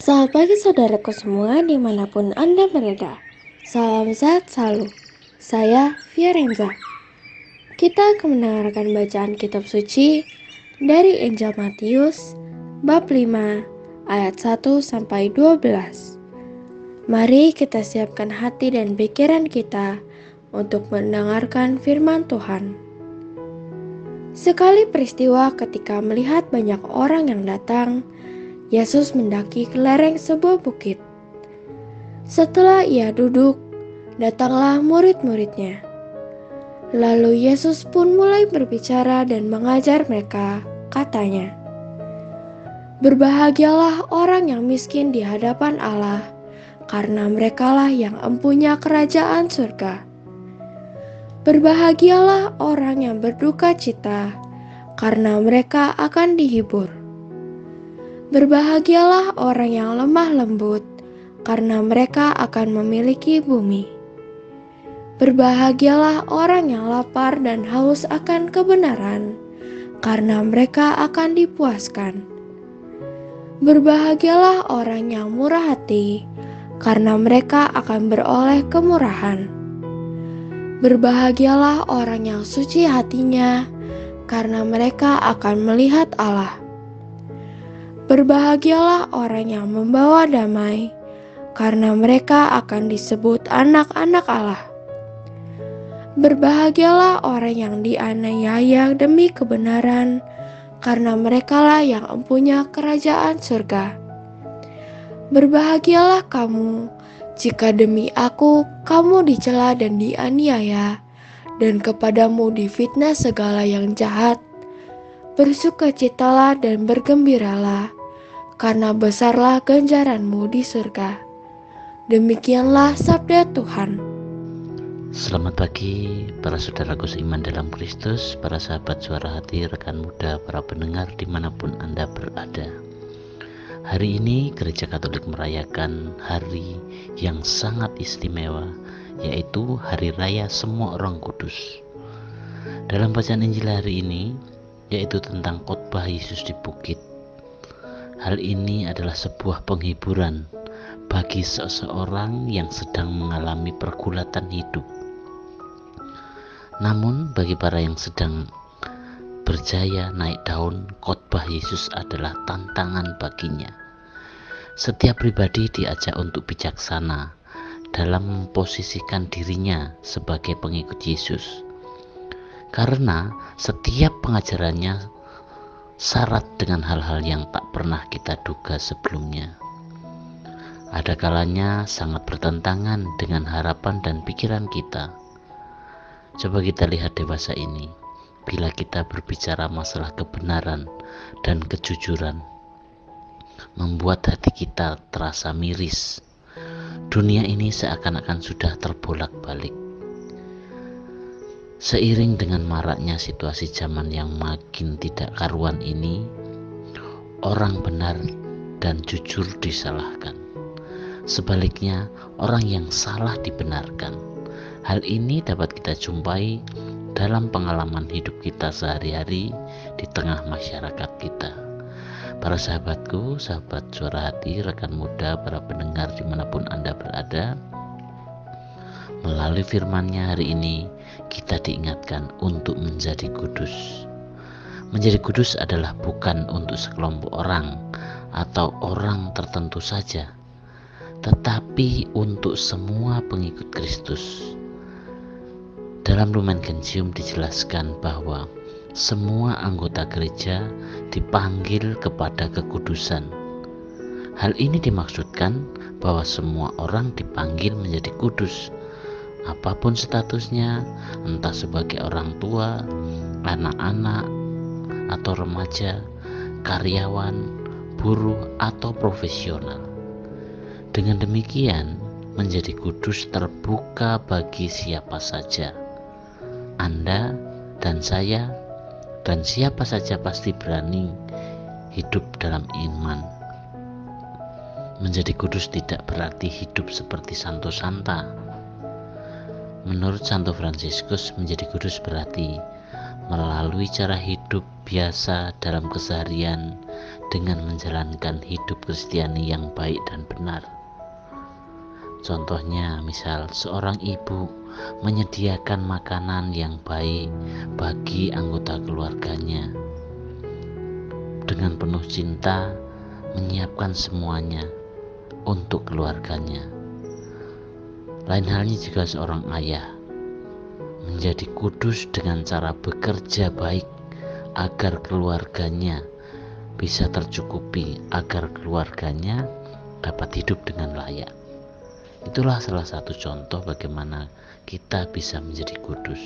Selamat pagi saudaraku semua dimanapun Anda berada. Salam sehat selalu. Saya Fiorenza. Kita akan mendengarkan bacaan kitab suci dari Injil Matius bab 5 ayat 1 sampai 12. Mari kita siapkan hati dan pikiran kita untuk mendengarkan firman Tuhan. Sekali peristiwa ketika melihat banyak orang yang datang, Yesus mendaki ke lereng sebuah bukit. Setelah ia duduk, datanglah murid-muridnya. Lalu Yesus pun mulai berbicara dan mengajar mereka, katanya, "Berbahagialah orang yang miskin di hadapan Allah, karena merekalah yang empunya kerajaan surga. Berbahagialah orang yang berduka cita, karena mereka akan dihibur. Berbahagialah orang yang lemah lembut, karena mereka akan memiliki bumi. Berbahagialah orang yang lapar dan haus akan kebenaran, karena mereka akan dipuaskan. Berbahagialah orang yang murah hati, karena mereka akan beroleh kemurahan. Berbahagialah orang yang suci hatinya, karena mereka akan melihat Allah. Berbahagialah orang yang membawa damai, karena mereka akan disebut anak-anak Allah. Berbahagialah orang yang dianiaya demi kebenaran, karena merekalah yang empunya kerajaan surga. Berbahagialah kamu, jika demi aku kamu dicela dan dianiaya, dan kepadamu difitnah segala yang jahat. Bersukacitalah dan bergembiralah, karena besarlah ganjaranmu di surga. Demikianlah sabda Tuhan. Selamat pagi para saudaraku seiman dalam Kristus, para sahabat suara hati, rekan muda, para pendengar dimanapun Anda berada. Hari ini Gereja Katolik merayakan hari yang sangat istimewa, yaitu Hari Raya Semua Orang Kudus. Dalam bacaan Injil hari ini, yaitu tentang khotbah Yesus di bukit. Hal ini adalah sebuah penghiburan bagi seseorang yang sedang mengalami pergulatan hidup. Namun bagi para yang sedang berjaya naik daun, khotbah Yesus adalah tantangan baginya. Setiap pribadi diajak untuk bijaksana dalam memposisikan dirinya sebagai pengikut Yesus. Karena setiap pengajarannya syarat dengan hal-hal yang tak pernah kita duga sebelumnya. Ada kalanya sangat bertentangan dengan harapan dan pikiran kita. Coba kita lihat dewasa ini, bila kita berbicara masalah kebenaran dan kejujuran, membuat hati kita terasa miris. Dunia ini seakan-akan sudah terbolak-balik. Seiring dengan maraknya situasi zaman yang makin tidak karuan ini, orang benar dan jujur disalahkan. Sebaliknya, orang yang salah dibenarkan. Hal ini dapat kita jumpai dalam pengalaman hidup kita sehari-hari di tengah masyarakat kita. Para sahabatku, sahabat suara hati, rekan muda, para pendengar dimanapun Anda berada, melalui firman-Nya hari ini kita diingatkan untuk menjadi kudus. Menjadi kudus adalah bukan untuk sekelompok orang atau orang tertentu saja, tetapi untuk semua pengikut Kristus. Dalam Lumen Gentium dijelaskan bahwa semua anggota gereja dipanggil kepada kekudusan. Hal ini dimaksudkan bahwa semua orang dipanggil menjadi kudus, apapun statusnya, entah sebagai orang tua, anak-anak, atau remaja, karyawan, buruh, atau profesional. Dengan demikian, menjadi kudus terbuka bagi siapa saja. Anda dan saya dan siapa saja pasti berani hidup dalam iman. Menjadi kudus tidak berarti hidup seperti Santo Santa. Menurut Santo Fransiskus, menjadi kudus berarti melalui cara hidup biasa dalam keseharian dengan menjalankan hidup Kristiani yang baik dan benar. Contohnya, misal seorang ibu menyediakan makanan yang baik bagi anggota keluarganya, dengan penuh cinta menyiapkan semuanya untuk keluarganya. Lain halnya jika seorang ayah menjadi kudus dengan cara bekerja baik agar keluarganya bisa tercukupi, agar keluarganya dapat hidup dengan layak. Itulah salah satu contoh bagaimana kita bisa menjadi kudus.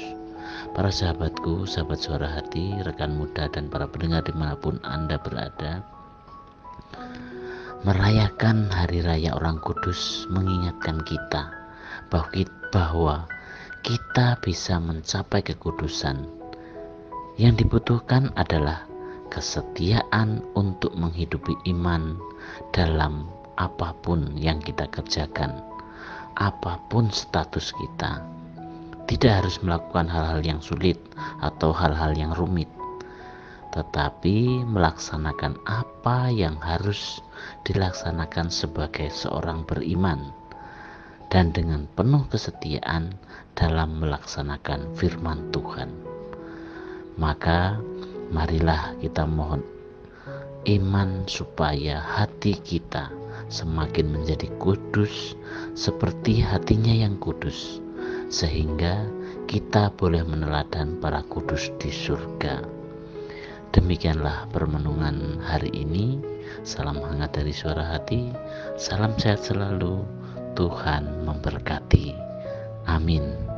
Para sahabatku, sahabat Suara Hati, rekan muda dan para pendengar dimanapun Anda berada, merayakan Hari Raya Orang Kudus mengingatkan kita bahwa kita bisa mencapai kekudusan. Yang dibutuhkan adalah kesetiaan untuk menghidupi iman dalam apapun yang kita kerjakan, apapun status kita. Tidak harus melakukan hal-hal yang sulit atau hal-hal yang rumit, tetapi melaksanakan apa yang harus dilaksanakan sebagai seorang beriman, dan dengan penuh kesetiaan dalam melaksanakan firman Tuhan. Maka marilah kita mohon iman supaya hati kita semakin menjadi kudus seperti hatinya yang kudus, sehingga kita boleh meneladan para kudus di surga. Demikianlah permenungan hari ini. Salam hangat dari Suara Hati. Salam sehat selalu. Tuhan memberkati. Amin.